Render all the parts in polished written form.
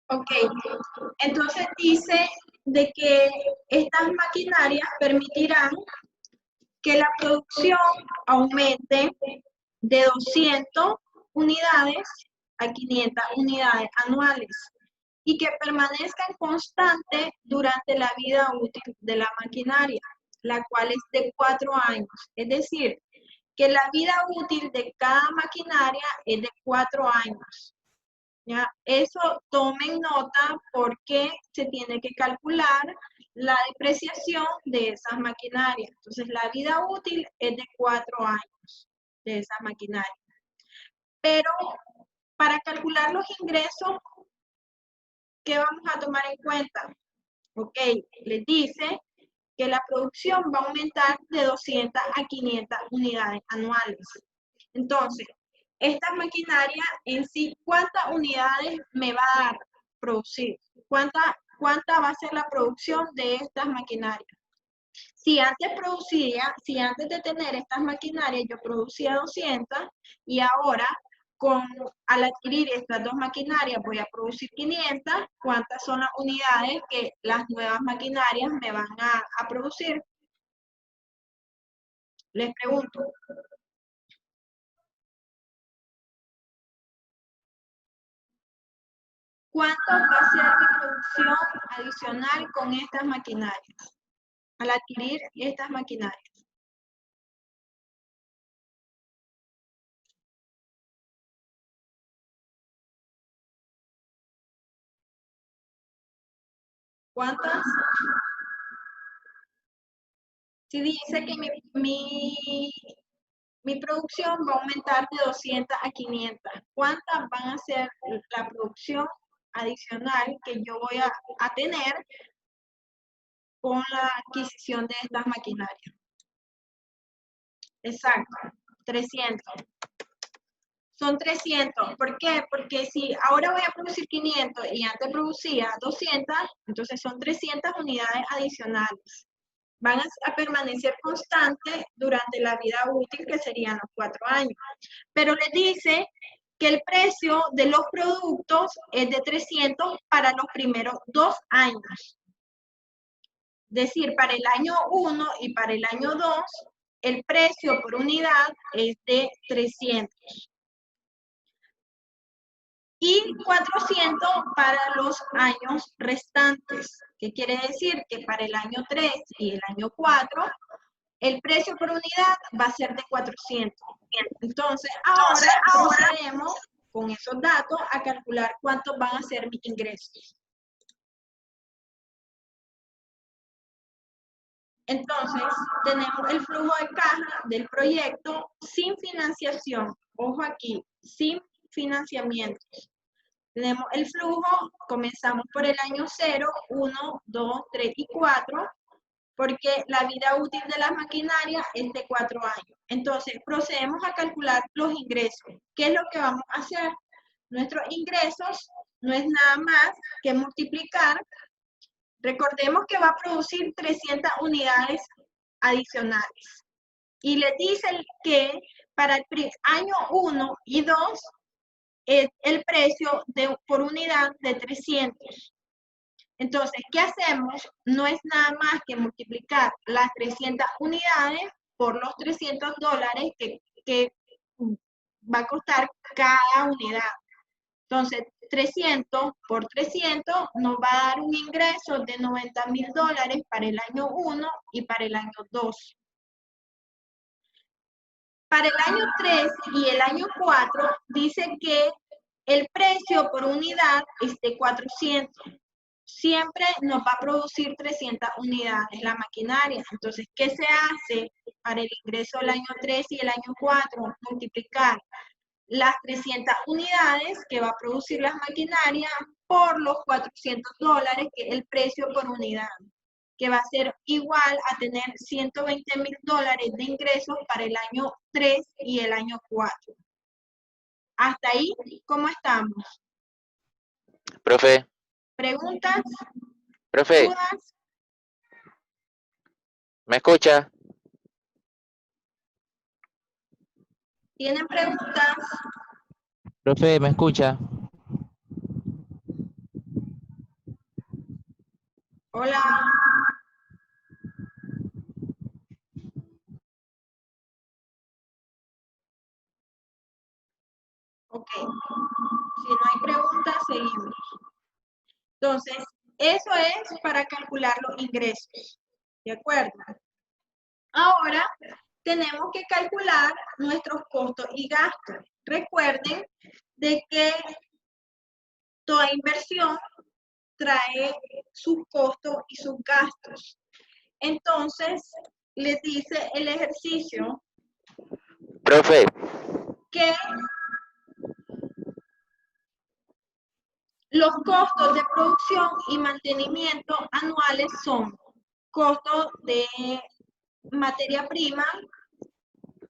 Ok, entonces dice de que estas maquinarias permitirán que la producción aumente de 200 unidades a 500 unidades anuales y que permanezcan constantes durante la vida útil de la maquinaria, la cual es de 4 años. Es decir, que la vida útil de cada maquinaria es de 4 años. ¿Ya? Eso tomen nota porque se tiene que calcular la depreciación de esas maquinarias. Entonces, la vida útil es de 4 años de esas maquinarias. Pero para calcular los ingresos, ¿qué vamos a tomar en cuenta? Ok, les dice que la producción va a aumentar de 200 a 500 unidades anuales. Entonces, esta maquinaria en sí, ¿cuántas unidades me va a dar producir? ¿Cuánta va a ser la producción de estas maquinarias? Si antes de tener estas maquinarias yo producía 200 y ahora al adquirir estas dos maquinarias voy a producir 500, ¿cuántas son las unidades que las nuevas maquinarias me van a producir? Les pregunto. ¿Cuánto va a ser mi producción adicional con estas maquinarias? Al adquirir estas maquinarias. ¿Cuántas? Si dice que mi producción va a aumentar de 200 a 500, ¿cuántas van a ser la producción adicional que yo voy a tener con la adquisición de estas maquinarias? Exacto, 300. Son 300. ¿Por qué? Porque si ahora voy a producir 500 y antes producía 200, entonces son 300 unidades adicionales. Van a permanecer constantes durante la vida útil, que serían los 4 años. Pero les dice que el precio de los productos es de 300 para los primeros 2 años. Es decir, para el año 1 y para el año 2, el precio por unidad es de 300. Y 400 para los años restantes, que quiere decir que para el año 3 y el año 4, el precio por unidad va a ser de 400. Entonces, ahora procedemos con esos datos a calcular cuántos van a ser mis ingresos. Entonces, tenemos el flujo de caja del proyecto sin financiación. Ojo aquí, sin financiamientos. Tenemos el flujo, comenzamos por el año 0, 1, 2, 3 y 4, porque la vida útil de las maquinarias es de 4 años. Entonces, procedemos a calcular los ingresos. ¿Qué es lo que vamos a hacer? Nuestros ingresos no es nada más que multiplicar. Recordemos que va a producir 300 unidades adicionales. Y les dicen que para el año 1 y 2 es el precio por unidad de 300. Entonces, ¿qué hacemos? No es nada más que multiplicar las 300 unidades por los $300 que va a costar cada unidad. Entonces, 300 por 300 nos va a dar un ingreso de $90,000 para el año 1 y para el año 2. Para el año 3 y el año 4 dice que el precio por unidad es de 400. Siempre nos va a producir 300 unidades la maquinaria. Entonces, ¿qué se hace para el ingreso del año 3 y el año 4? Multiplicar las 300 unidades que va a producir las maquinarias por los $400, que es el precio por unidad, que va a ser igual a tener $120,000 de ingresos para el año 3 y el año 4. Hasta ahí, ¿cómo estamos? Profe, ¿Preguntas? profe, ¿Dudas? ¿me escucha? ¿Tienen preguntas? Profe, ¿me escucha? Hola. Ok. Si no hay preguntas, seguimos. Entonces, eso es para calcular los ingresos. ¿De acuerdo? Ahora tenemos que calcular nuestros costos y gastos. Recuerden de que toda inversión trae sus costos y sus gastos. Entonces, les dice el ejercicio Profe, que los costos de producción y mantenimiento anuales son costos de materia prima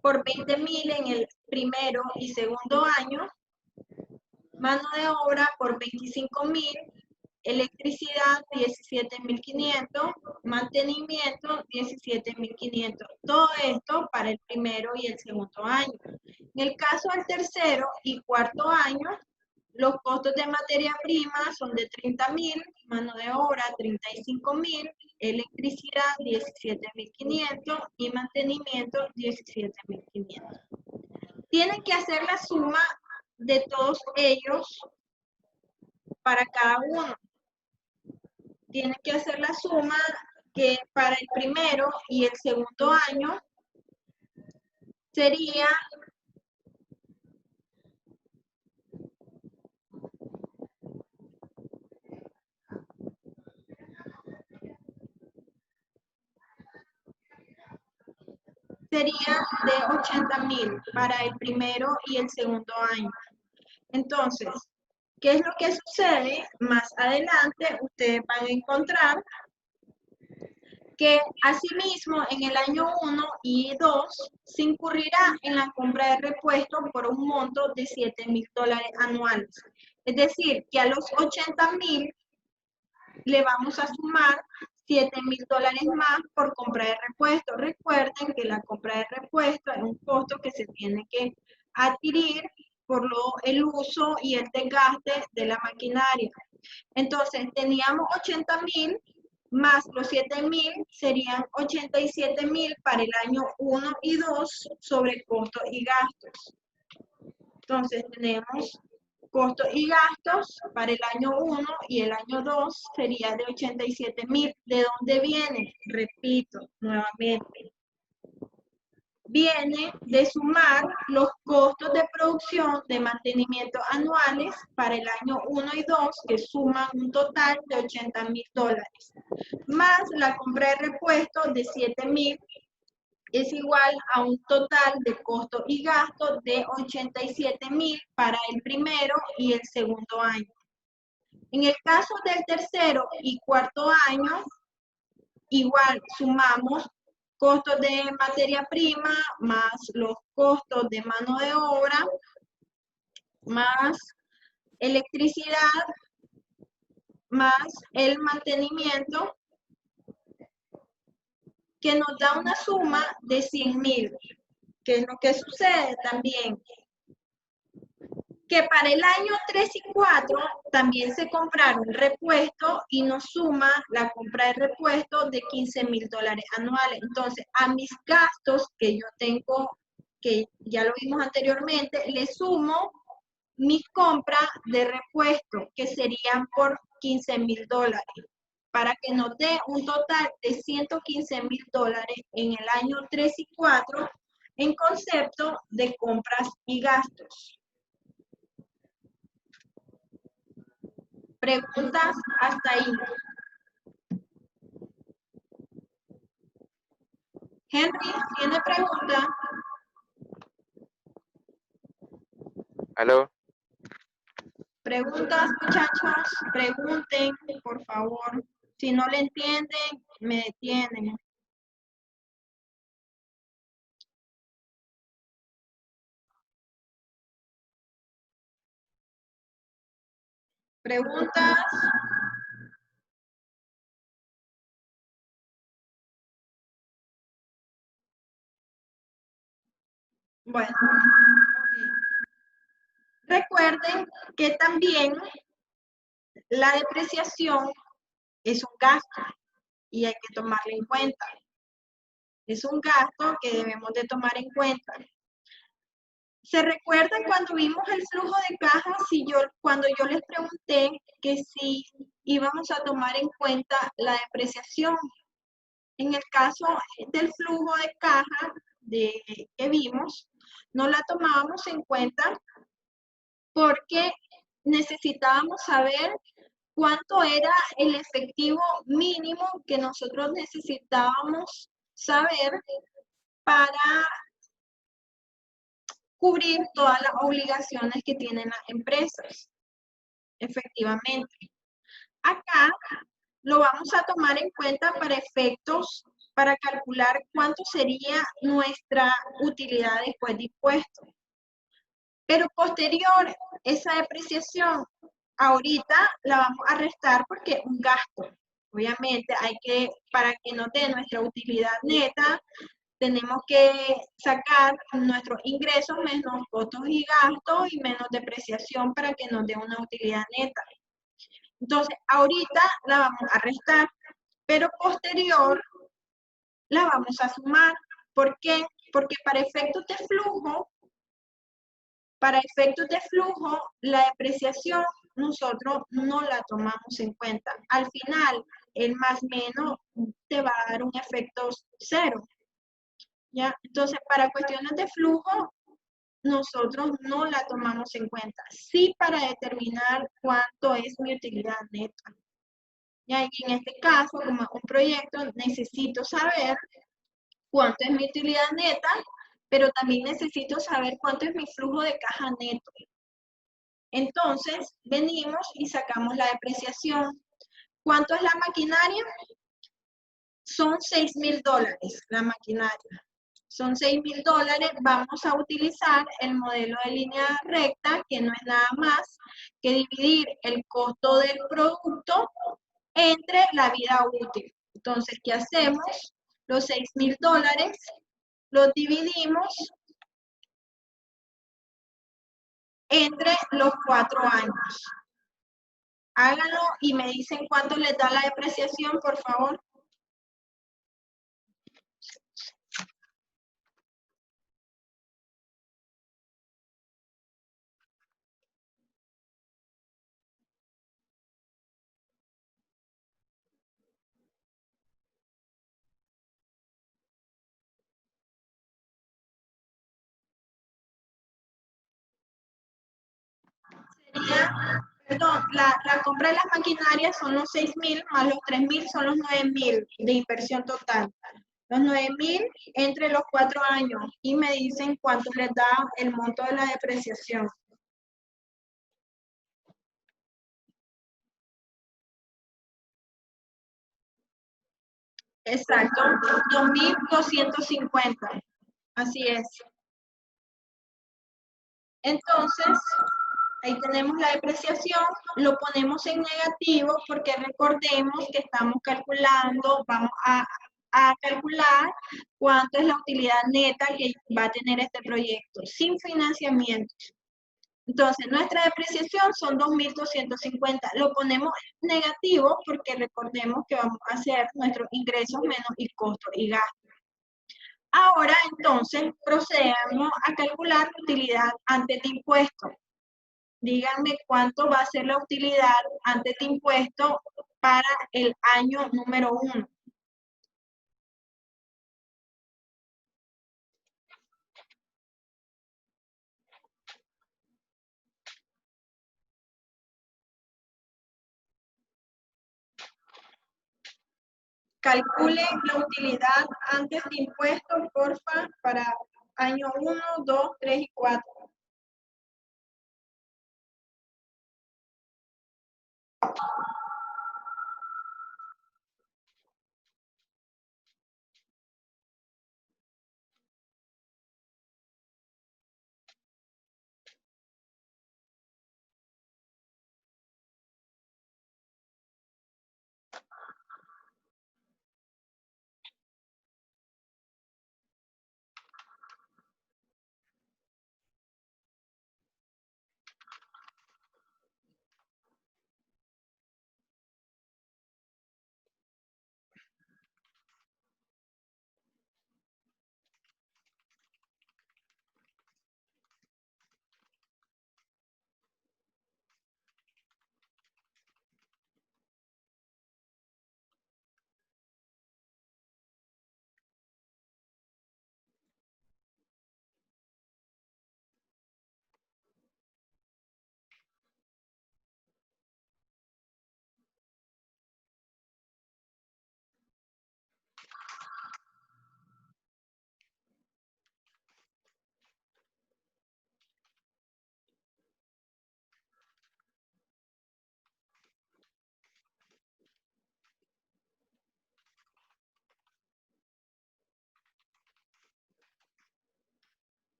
por 20.000 en el primero y segundo año, mano de obra por 25.000, electricidad 17.500, mantenimiento 17.500. Todo esto para el primero y el segundo año. En el caso del tercero y cuarto año, los costos de materia prima son de 30.000, mano de obra 35.000, electricidad 17.500 y mantenimiento 17.500. Tienen que hacer la suma de todos ellos para cada uno. Tienen que hacer la suma que para el primero y el segundo año sería de 80.000 para el primero y el segundo año. Entonces, ¿qué es lo que sucede? Más adelante ustedes van a encontrar que asimismo en el año 1 y 2 se incurrirá en la compra de repuestos por un monto de $7.000 anuales. Es decir, que a los 80.000 le vamos a sumar $7.000 más por compra de repuestos. Recuerden que la compra de repuestos es un costo que se tiene que adquirir por el uso y el desgaste de la maquinaria. Entonces, teníamos 80.000 más los 7.000 serían 87.000 para el año 1 y 2 sobre costos y gastos. Entonces, tenemos costos y gastos para el año 1 y el año 2 sería de 87.000. ¿De dónde viene? Repito nuevamente. Viene de sumar los costos de producción de mantenimiento anuales para el año 1 y 2, que suman un total de $80.000, más la compra de repuestos de 7.000, es igual a un total de costos y gastos de 87.000 para el primero y el segundo año. En el caso del tercero y cuarto año, igual sumamos costos de materia prima más los costos de mano de obra más electricidad más el mantenimiento, que nos da una suma de 100.000. ¿Qué es lo que sucede también? Que para el año 3 y 4 también se compraron repuestos y nos suma la compra de repuestos de $15.000 anuales. Entonces, a mis gastos que yo tengo, que ya lo vimos anteriormente, le sumo mis compras de repuestos, que serían por $15.000, para que nos dé un total de $115.000 en el año 3 y 4 en concepto de compras y gastos. Preguntas hasta ahí. Henry, ¿tiene pregunta? ¿aló? Preguntas, muchachos, pregunten, por favor. Si no le entienden, me detienen. Preguntas. Bueno, recuerden que también la depreciación es un gasto y hay que tomarlo en cuenta. Es un gasto que debemos de tomar en cuenta. ¿Se recuerdan cuando vimos el flujo de caja? Cuando yo les pregunté que si íbamos a tomar en cuenta la depreciación. En el caso del flujo de caja que vimos, no la tomábamos en cuenta porque necesitábamos saber cuánto era el efectivo mínimo que nosotros necesitábamos saber para cubrir todas las obligaciones que tienen las empresas, efectivamente. Acá lo vamos a tomar en cuenta para efectos, para calcular cuánto sería nuestra utilidad después de impuestos. Pero posterior, esa depreciación, ahorita la vamos a restar porque es un gasto. Obviamente, para que nos dé nuestra utilidad neta, tenemos que sacar nuestros ingresos menos costos y gastos y menos depreciación para que nos dé una utilidad neta. Entonces, ahorita la vamos a restar, pero posterior la vamos a sumar. ¿Por qué? Porque para efectos de flujo, la depreciación nosotros no la tomamos en cuenta. Al final, el más menos te va a dar un efecto cero. ¿Ya? Entonces, para cuestiones de flujo, nosotros no la tomamos en cuenta. Sí para determinar cuánto es mi utilidad neta. ¿Ya? Y en este caso, como un proyecto, necesito saber cuánto es mi utilidad neta, pero también necesito saber cuánto es mi flujo de caja neto. Entonces, venimos y sacamos la depreciación. ¿Cuánto es la maquinaria? Son $6,000 la maquinaria. Son $6,000. Vamos a utilizar el modelo de línea recta, que no es nada más que dividir el costo del producto entre la vida útil. Entonces, ¿qué hacemos? Los $6,000 los dividimos entre los 4 años. Háganlo y me dicen cuánto les da la depreciación, por favor. Perdón, la compra de las maquinarias son los 6,000 más los 3,000 son los 9,000 de inversión total. Los 9,000 entre los 4 años y me dicen cuánto les da el monto de la depreciación. Exacto, 2,250. Así es. Entonces, ahí tenemos la depreciación, lo ponemos en negativo porque recordemos que estamos calculando, vamos a calcular cuánto es la utilidad neta que va a tener este proyecto, sin financiamiento. Entonces, nuestra depreciación son 2,250. Lo ponemos negativo porque recordemos que vamos a hacer nuestros ingresos menos y costos y gastos. Ahora, entonces, procedamos a calcular la utilidad antes de impuestos. Díganme cuánto va a ser la utilidad antes de impuesto para el año número 1. Calcule la utilidad antes de impuestos, porfa, para año 1, 2, 3 y 4.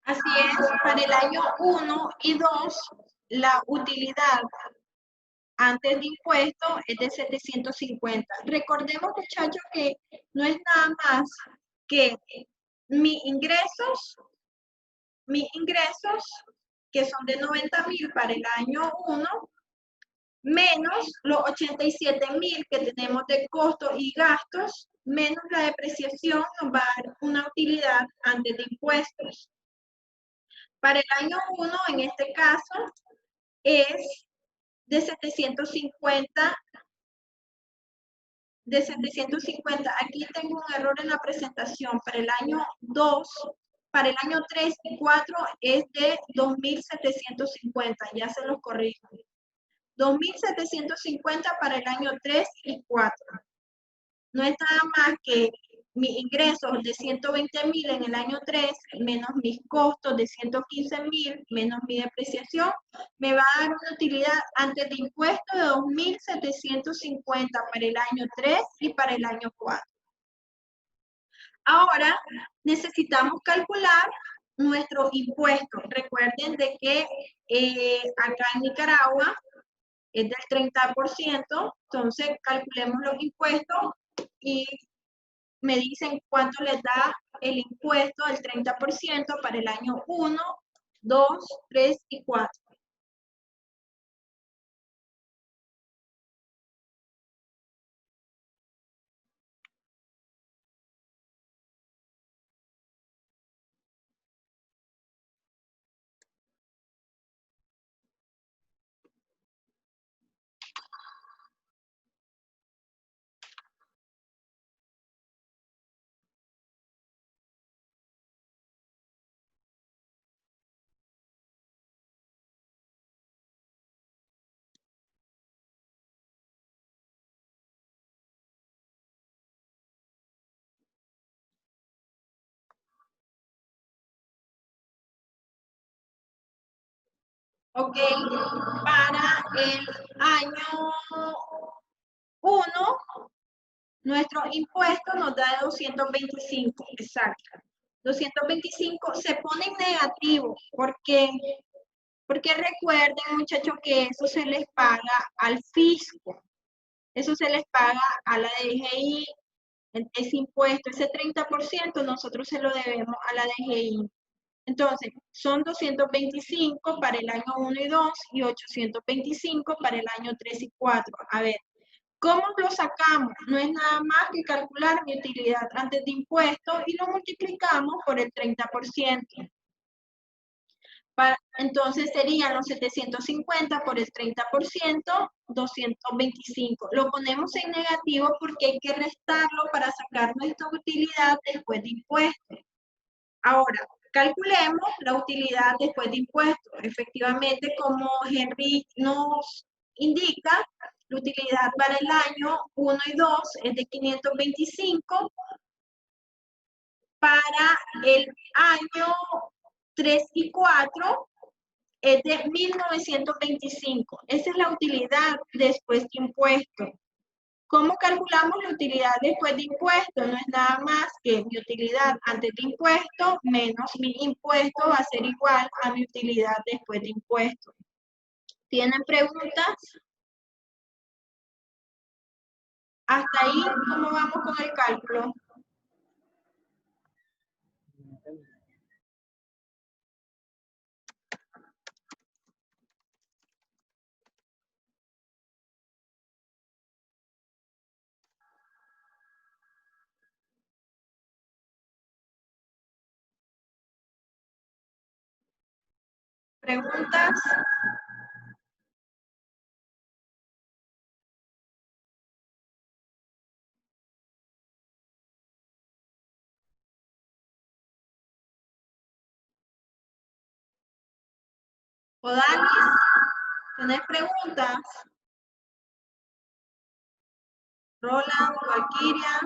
Así es, para el año 1 y 2, la utilidad antes de impuestos es de 750. Recordemos, muchachos, que no es nada más que mis ingresos, que son de 90.000 para el año 1, menos los 87.000 que tenemos de costos y gastos, menos la depreciación, nos va a dar una utilidad antes de impuestos. Para el año 1, en este caso, es de 750. Aquí tengo un error en la presentación. Para el año 2, para el año 3 y 4 es de 2.750. Ya se los corrijo. 2.750 para el año 3 y 4. No es nada más que mis ingresos de 120.000 en el año 3, menos mis costos de 115.000, menos mi depreciación, me va a dar una utilidad antes de impuestos de 2.750 para el año 3 y para el año 4. Ahora necesitamos calcular nuestro impuesto. Recuerden de que acá en Nicaragua es del 30%, entonces calculemos los impuestos y me dicen cuánto les da el impuesto del 30% para el año 1, 2, 3 y 4. Ok, para el año 1, nuestro impuesto nos da de 225, exacto. 225 se pone en negativo porque recuerden, muchachos, que eso se les paga al fisco. Eso se les paga a la DGI. Ese impuesto, ese 30%, nosotros se lo debemos a la DGI. Entonces, son 225 para el año 1 y 2 y 825 para el año 3 y 4. A ver, ¿cómo lo sacamos? No es nada más que calcular mi utilidad antes de impuestos y lo multiplicamos por el 30%. Entonces serían los 750 por el 30%, 225. Lo ponemos en negativo porque hay que restarlo para sacar nuestra utilidad después de impuestos. Ahora, calculemos la utilidad después de impuestos. Efectivamente, como Henry nos indica, la utilidad para el año 1 y 2 es de 525. Para el año 3 y 4 es de 1.925. Esa es la utilidad después de impuestos. ¿Cómo calculamos la utilidad después de impuestos? No es nada más que mi utilidad antes de impuestos menos mi impuesto va a ser igual a mi utilidad después de impuestos. ¿Tienen preguntas? Hasta ahí, ¿cómo vamos con el cálculo? ¿Preguntas? ¿Odalis? ¿Tenés preguntas? Roland, Valkyria.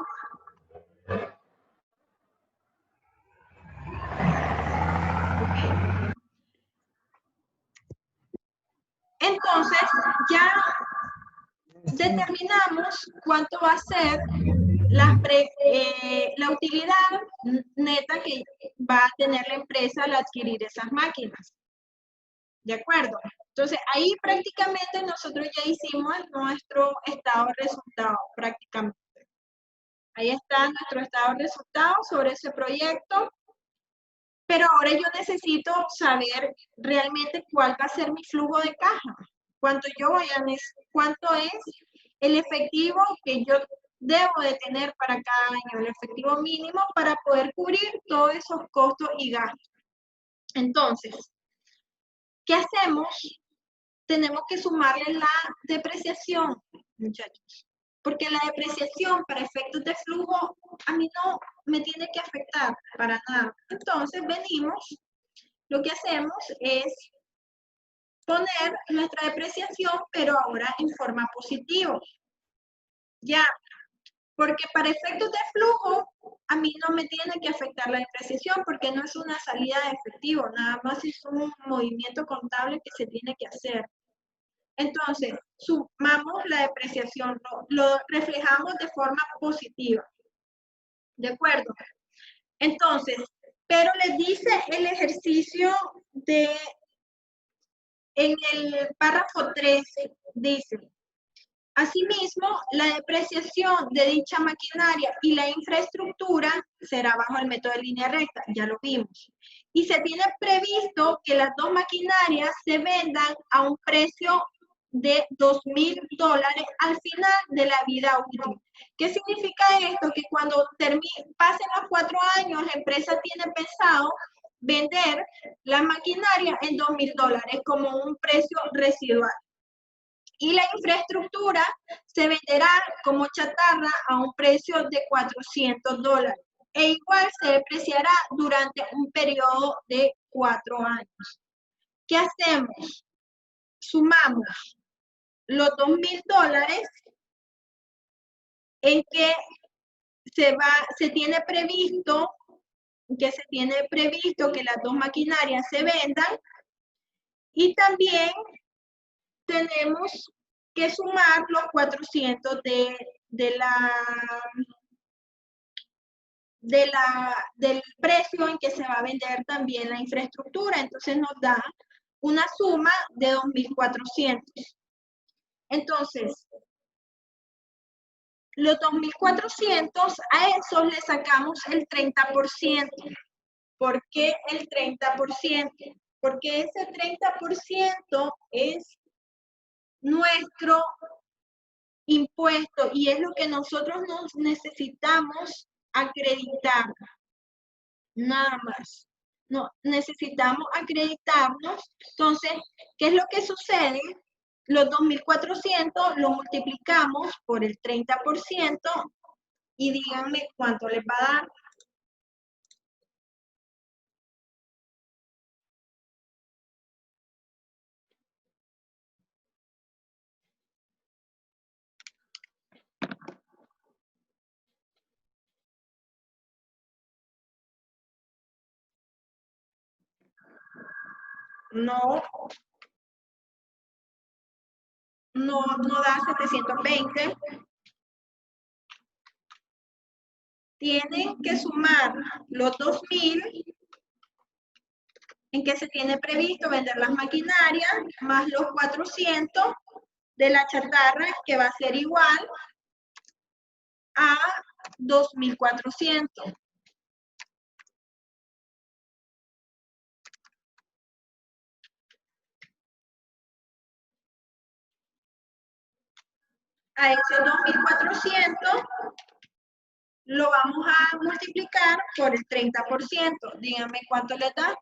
Okay. Entonces, ya determinamos cuánto va a ser la utilidad neta que va a tener la empresa al adquirir esas máquinas. ¿De acuerdo? Entonces, ahí prácticamente nosotros ya hicimos nuestro estado de resultados, prácticamente. Ahí está nuestro estado de resultados sobre ese proyecto. Pero ahora yo necesito saber realmente cuál va a ser mi flujo de caja. Cuánto es el efectivo que yo debo de tener para cada año, el efectivo mínimo para poder cubrir todos esos costos y gastos. Entonces, ¿qué hacemos? Tenemos que sumarle la depreciación, muchachos. Porque la depreciación para efectos de flujo a mí no me tiene que afectar para nada. Entonces venimos, lo que hacemos es poner nuestra depreciación, pero ahora en forma positiva. Ya, porque para efectos de flujo a mí no me tiene que afectar la depreciación porque no es una salida de efectivo, nada más es un movimiento contable que se tiene que hacer. Entonces, sumamos la depreciación, lo reflejamos de forma positiva. ¿De acuerdo? Entonces, pero les dice el ejercicio en el párrafo 13, dice, asimismo, la depreciación de dicha maquinaria y la infraestructura será bajo el método de línea recta, ya lo vimos. Y se tiene previsto que las dos maquinarias se vendan a un precio de $2,000 al final de la vida útil. ¿Qué significa esto? Que cuando pasen los 4 años, la empresa tiene pensado vender la maquinaria en $2,000 como un precio residual. Y la infraestructura se venderá como chatarra a un precio de $400. E igual se depreciará durante un periodo de 4 años. ¿Qué hacemos? Sumamos los $2,000 en que se tiene previsto que las dos maquinarias se vendan y también tenemos que sumar los 400 del precio en que se va a vender también la infraestructura. Entonces nos da una suma de 2,400. Entonces, los 2,400 a esos le sacamos el 30%. ¿Por qué el 30%? Porque ese 30% es nuestro impuesto y es lo que nosotros nos necesitamos acreditar, nada más. No, necesitamos acreditarnos. Entonces, ¿qué es lo que sucede? Los 2,400 lo multiplicamos por el 30% y díganme cuánto les va a dar. No da 720. Tienen que sumar los 2,000 en que se tiene previsto vender las maquinarias, más los 400 de la chatarra, que va a ser igual a 2,400. A esos 2,400 lo vamos a multiplicar por el 30%. Díganme cuánto le da.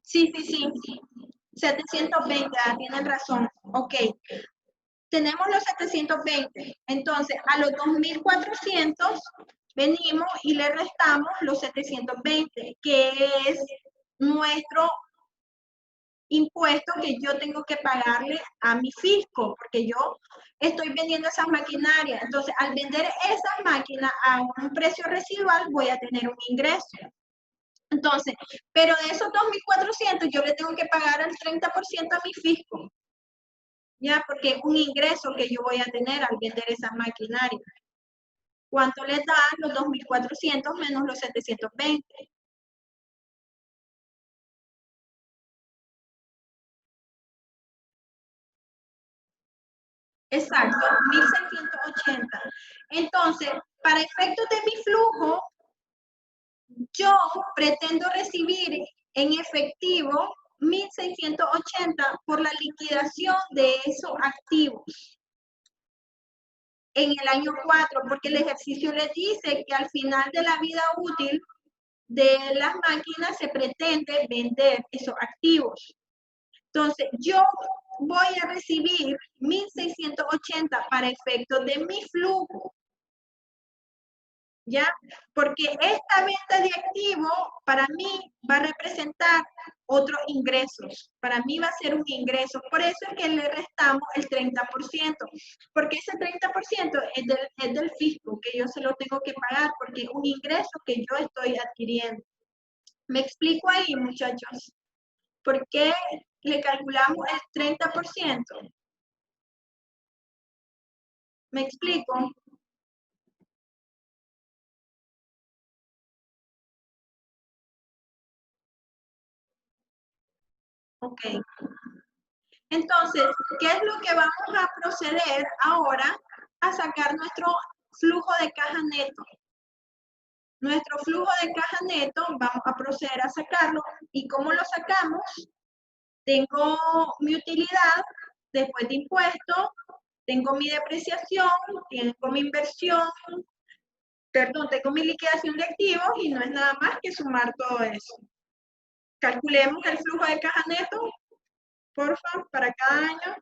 Sí. 720, tienen razón. Ok. Tenemos los 720. Entonces, a los 2400 venimos y le restamos los 720, que es nuestro impuesto que yo tengo que pagarle a mi fisco, porque yo estoy vendiendo esas maquinarias. Entonces, al vender esas máquinas a un precio residual, voy a tener un ingreso. Entonces, pero de esos 2400 yo le tengo que pagar el 30% a mi fisco. Ya, porque un ingreso que yo voy a tener al vender esa maquinaria. ¿Cuánto les da los 2400 menos los 720? Exacto, 1680. Entonces, para efectos de mi flujo, yo pretendo recibir en efectivo 1680 por la liquidación de esos activos en el año 4, porque el ejercicio les dice que al final de la vida útil de las máquinas se pretende vender esos activos. Entonces, yo voy a recibir 1680 para efectos de mi flujo, ¿ya? Porque esta venta de activo para mí va a representar otros ingresos. Para mí va a ser un ingreso. Por eso es que le restamos el 30%, porque ese 30% es del fisco, que yo se lo tengo que pagar, porque es un ingreso que yo estoy adquiriendo. ¿Me explico ahí, muchachos? ¿Por qué le calculamos el 30%? ¿Me explico? Ok. Entonces, ¿qué es lo que vamos a proceder ahora a sacar nuestro flujo de caja neto? Nuestro flujo de caja neto vamos a proceder a sacarlo. ¿Y cómo lo sacamos? Tengo mi utilidad después de impuestos, tengo mi depreciación, tengo mi inversión, perdón, tengo mi liquidación de activos y no es nada más que sumar todo eso. Calculemos el flujo de caja neto, porfa, para cada año.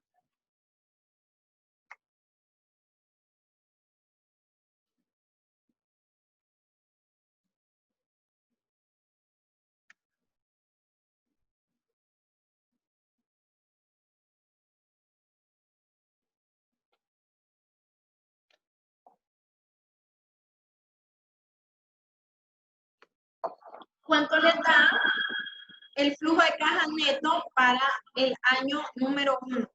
¿Cuánto les da el flujo de caja neto para el año número 1?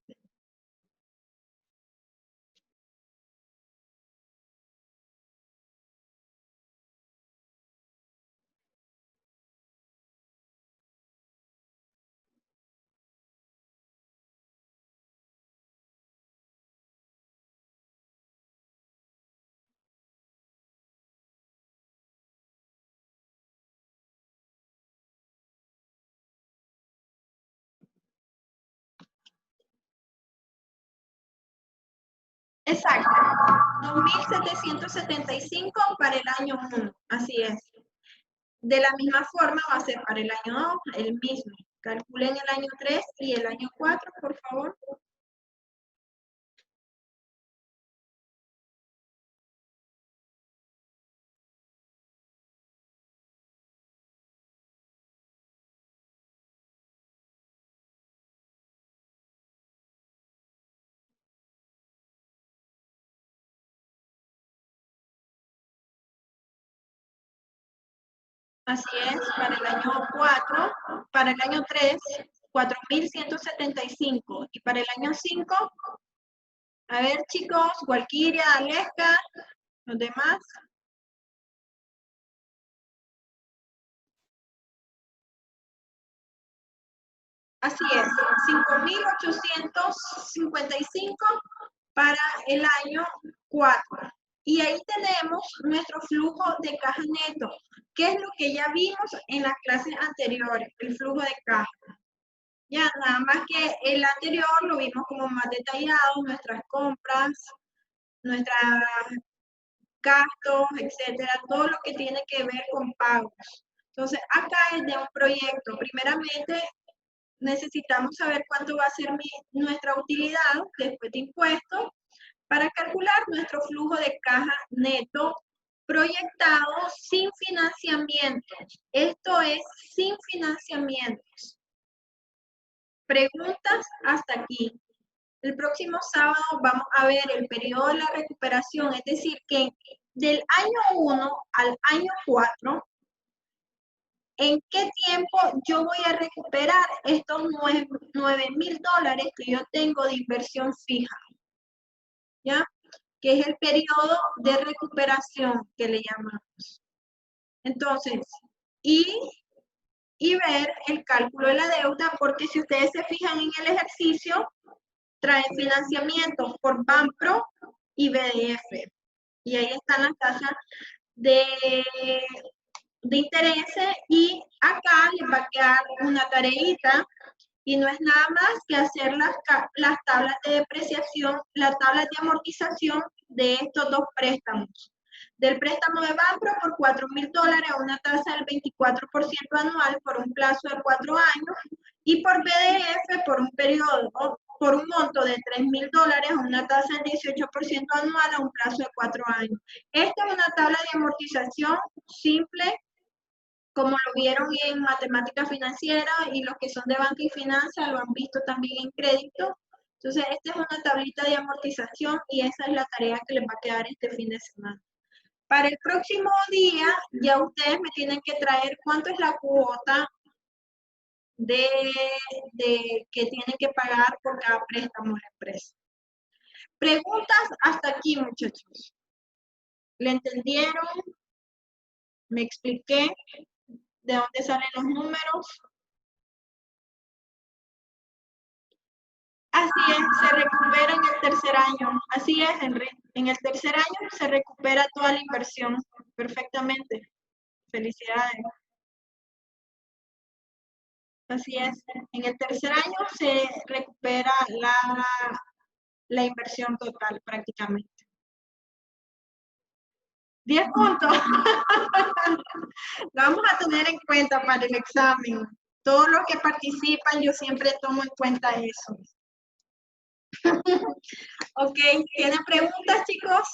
Exacto, 2.775 para el año 1, así es. De la misma forma va a ser para el año 2, el mismo. Calculen el año 3 y el año 4, por favor. Así es, para el año 4, para el año 3, 4.175. Y para el año 5, a ver chicos, Walkiria, Aleska, los demás. Así es, 5.855 para el año 4. Y ahí tenemos nuestro flujo de caja neto, que es lo que ya vimos en las clases anteriores, el flujo de caja. Ya, nada más que el anterior lo vimos como más detallado, nuestras compras, nuestros gastos, etcétera, todo lo que tiene que ver con pagos. Entonces, acá es de un proyecto. Primeramente, necesitamos saber cuánto va a ser nuestra utilidad después de impuestos para calcular nuestro flujo de caja neto proyectado sin financiamientos. Esto es sin financiamientos. Preguntas hasta aquí. El próximo sábado vamos a ver el periodo de la recuperación, es decir, que del año 1 al año 4, ¿en qué tiempo yo voy a recuperar estos $9,000 que yo tengo de inversión fija? ¿Ya? Que es el periodo de recuperación que le llamamos. Entonces, y ver el cálculo de la deuda, porque si ustedes se fijan en el ejercicio, trae financiamiento por Banpro y BDF. Y ahí están las tasas de intereses, y acá les va a quedar una tareita, y no es nada más que hacer las tablas de depreciación, las tablas de amortización de estos dos préstamos. Del préstamo de Banpro por $4,000 a una tasa del 24% anual por un plazo de 4 años, y por BDF por un periodo, por un monto de $3,000 a una tasa del 18% anual a un plazo de 4 años. Esta es una tabla de amortización simple, como lo vieron en matemática financiera, y los que son de banca y finanzas lo han visto también en crédito. Entonces, esta es una tablita de amortización y esa es la tarea que les va a quedar este fin de semana. Para el próximo día, ya ustedes me tienen que traer cuánto es la cuota que tienen que pagar por cada préstamo de la empresa. Preguntas hasta aquí, muchachos. ¿Le entendieron? ¿Me expliqué de dónde salen los números? Así es, se recupera en el tercer año. Así es, Henry. En el tercer año se recupera toda la inversión perfectamente. Felicidades. Así es. En el tercer año se recupera la inversión total prácticamente. 10 puntos. Lo vamos a tener en cuenta para el examen. Todos los que participan, yo siempre tomo en cuenta eso. Ok, ¿tienen preguntas, chicos?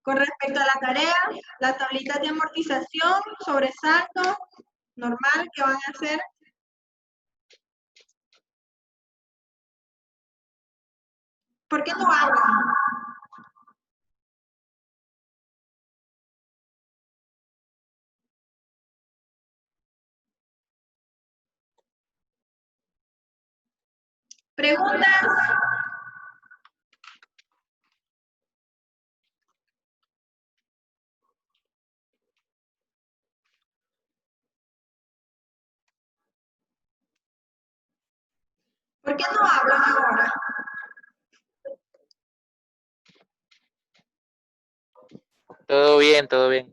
Con respecto a la tarea, las tablitas de amortización, sobresalto, normal, ¿qué van a hacer? ¿Por qué no hablan? ¿Preguntas? ¿Por qué no hablan ahora? Todo bien, todo bien.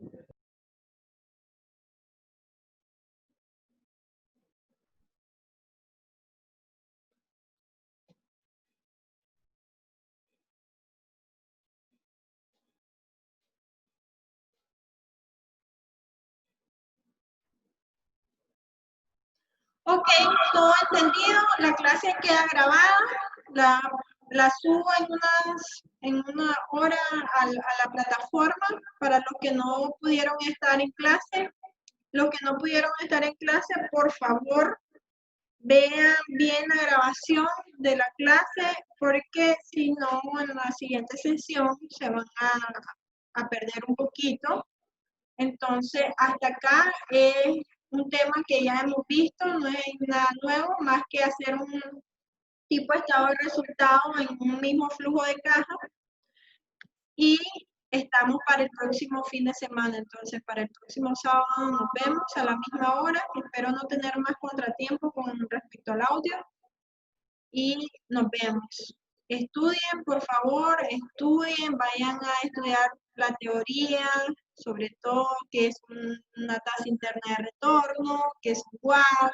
Ok, todo entendido, la clase queda grabada, la subo en una hora a la plataforma para los que no pudieron estar en clase. Los que no pudieron estar en clase, por favor, vean bien la grabación de la clase, porque si no, en la siguiente sesión se van a perder un poquito. Entonces, hasta acá es un tema que ya hemos visto, no es nada nuevo, más que hacer un tipo de estado de resultado en un mismo flujo de caja. Y estamos para el próximo fin de semana, entonces para el próximo sábado nos vemos a la misma hora. Espero no tener más contratiempo con respecto al audio y nos vemos. Estudien, por favor, estudien, vayan a estudiar la teoría, sobre todo qué es una tasa interna de retorno, qué es WACC,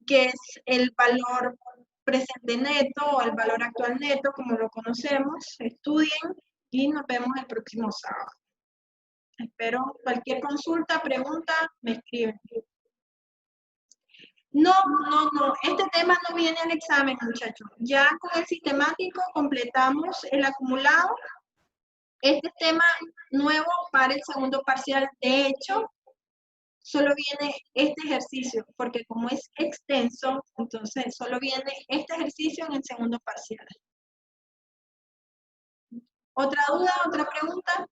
qué es el valor presente neto o el valor actual neto, como lo conocemos. Estudien y nos vemos el próximo sábado. Espero cualquier consulta, pregunta, me escriben. No, no. Este tema no viene al examen, muchachos. Ya con el sistemático completamos el acumulado. Este tema nuevo para el segundo parcial. De hecho, solo viene este ejercicio, porque como es extenso, entonces solo viene este ejercicio en el segundo parcial. ¿Otra duda, otra pregunta?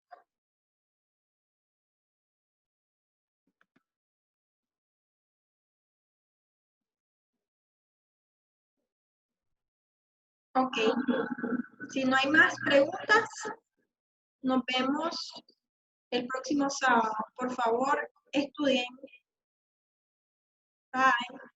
Ok. Si no hay más preguntas, nos vemos el próximo sábado. Por favor, estudien. Bye.